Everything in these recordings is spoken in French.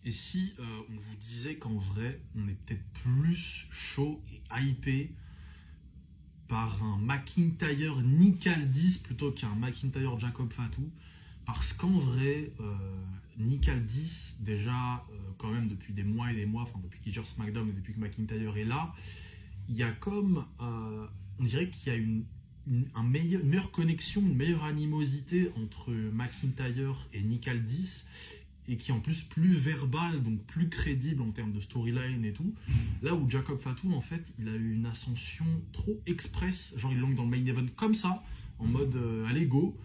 Et si on vous disait qu'en vrai, on est peut-être plus chaud et hypé par un McIntyre Nick Aldis plutôt qu'un McIntyre Jacob Fatu, parce qu'en vrai, Nick Aldis, déjà, quand même depuis des mois et des mois, enfin depuis qu'il gère SmackDown et depuis que McIntyre est là, il y a comme, on dirait qu'il y a une meilleure connexion, une meilleure animosité entre McIntyre et Nick Aldis, et qui est en plus verbal, donc plus crédible en termes de storyline et tout. Là où Jacob Fatu, en fait, il a eu une ascension trop express, genre ils l'ont mis dans le main event comme ça, en mode allez go,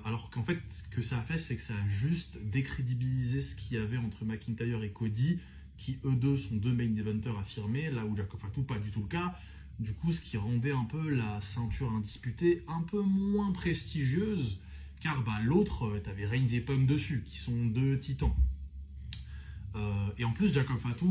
alors qu'en fait, ce que ça a fait, c'est que ça a juste décrédibilisé ce qu'il y avait entre McIntyre et Cody, qui eux deux sont deux main eventers affirmés, là où Jacob Fatu, pas du tout le cas. Du coup, ce qui rendait un peu la ceinture indisputée un peu moins prestigieuse, car bah, l'autre, t'avais Reigns et Punk dessus, qui sont deux titans. Et en plus, Jacob Fatu,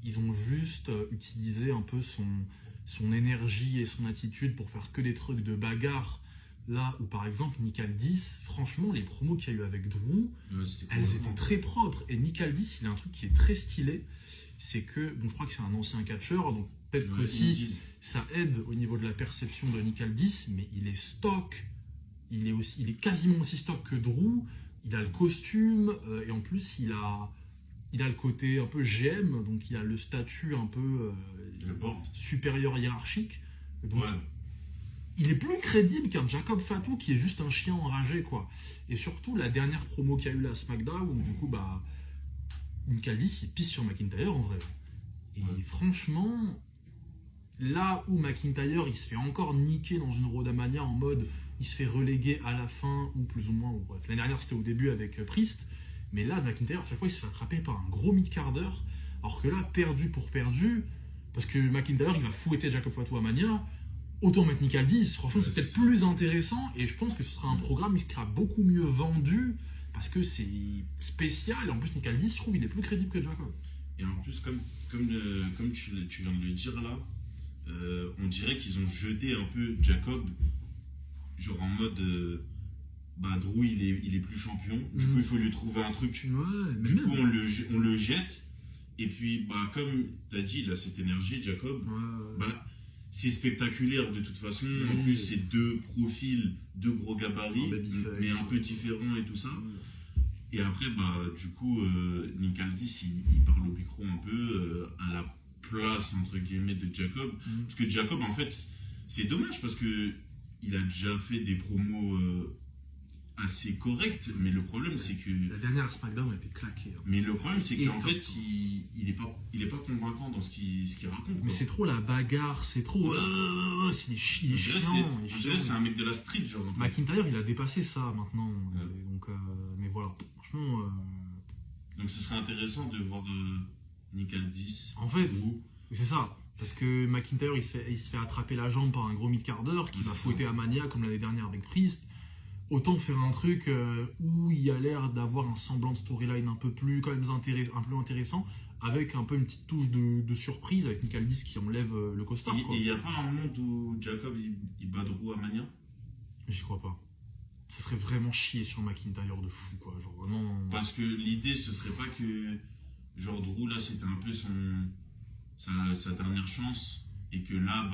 ils ont juste utilisé un peu son énergie et son attitude pour faire que des trucs de bagarre. Là où, par exemple, Nick Aldis, franchement, les promos qu'il y a eu avec Drew, elles étaient très propres. Et Nick Aldis, il a un truc qui est très stylé, c'est que, bon, je crois que c'est un ancien catcheur, donc peut-être qu'aussi ça aide au niveau de la perception de Nick Aldis, mais il est stock. Il est quasiment aussi stock que Drew. Il a le costume et en plus il a le côté un peu GM, donc il a le statut un peu supérieur hiérarchique. Donc il est plus crédible qu'un Jacob Fatu qui est juste un chien enragé, quoi. Et surtout la dernière promo qu'il y a eu là à SmackDown, où du coup bah Nick Aldis il pisse sur McIntyre en vrai. Et franchement, là où McIntyre il se fait encore niquer dans une Rodamania en mode il se fait reléguer à la fin ou plus ou moins, ou bref, l'année dernière c'était au début avec Priest, mais là McIntyre à chaque fois il se fait attraper par un gros mid-carder, alors que là perdu pour perdu, parce que McIntyre il va fouetter Jacob Fatu à Mania, autant mettre Nick Aldis, franchement c'est peut-être plus intéressant et je pense que ce sera un programme qui sera beaucoup mieux vendu parce que c'est spécial et en plus Nick Aldis je trouve il est plus crédible que Jacob. Et en plus comme tu viens de le dire là, on dirait qu'ils ont jeté un peu Jacob, genre en mode Drew il est plus champion, du coup il faut lui trouver un truc, du coup on le jette, et puis comme tu as dit, là cette énergie Jacob, c'est spectaculaire de toute façon, en plus c'est deux profils, deux gros gabarits, mais un peu différents et tout ça. Et après, du coup, Nick Aldis, il parle au micro un peu à la place, entre guillemets, de Jacob. Parce que Jacob, en fait, c'est dommage parce que il a déjà fait des promos assez correctes, mais le problème, c'est que... La dernière SmackDown a été claquée. Hein. Mais le problème, c'est qu'en fait, il est pas convaincant dans ce qu'il raconte. Mais c'est trop la bagarre, c'est trop... il est chiant. C'est un mec de la street, genre. McIntyre, il a dépassé ça, maintenant. Donc, mais voilà, franchement... Donc, ce serait intéressant de voir Nick Aldis. En fait, c'est ça. Parce que McIntyre, il se fait attraper la jambe par un gros mid-carder qui va fouetter à Mania, comme l'année dernière avec Priest. Autant faire un truc où il y a l'air d'avoir un semblant de storyline un peu plus quand même un peu intéressant, avec un peu une petite touche de surprise avec Nick Aldis qui enlève le costard. Et il n'y a pas un monde où Jacob il bat Drew à Mania? J'y crois pas. Ça serait vraiment chier sur McIntyre de fou, quoi. Genre vraiment... Parce que l'idée, ce serait pas que genre Drew là c'était un peu sa dernière chance, et que là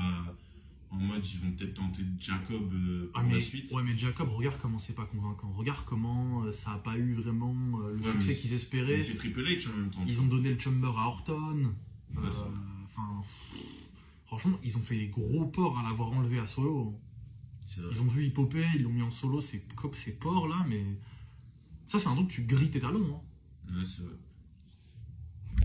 en mode ils vont peut-être tenter Jacob pour la suite. Ouais, mais Jacob, regarde comment c'est pas convaincant. Regarde comment ça a pas eu vraiment le succès qu'ils espéraient. Mais c'est Triple H en même temps. Ils ont donné le Chumber à Orton. Franchement, ils ont fait des gros porcs à l'avoir enlevé à Solo. Ils ont vu Hippopée, ils l'ont mis en solo, ces porcs là, mais ça c'est un truc que tu grilles tes talons. Hein. Ouais, c'est vrai.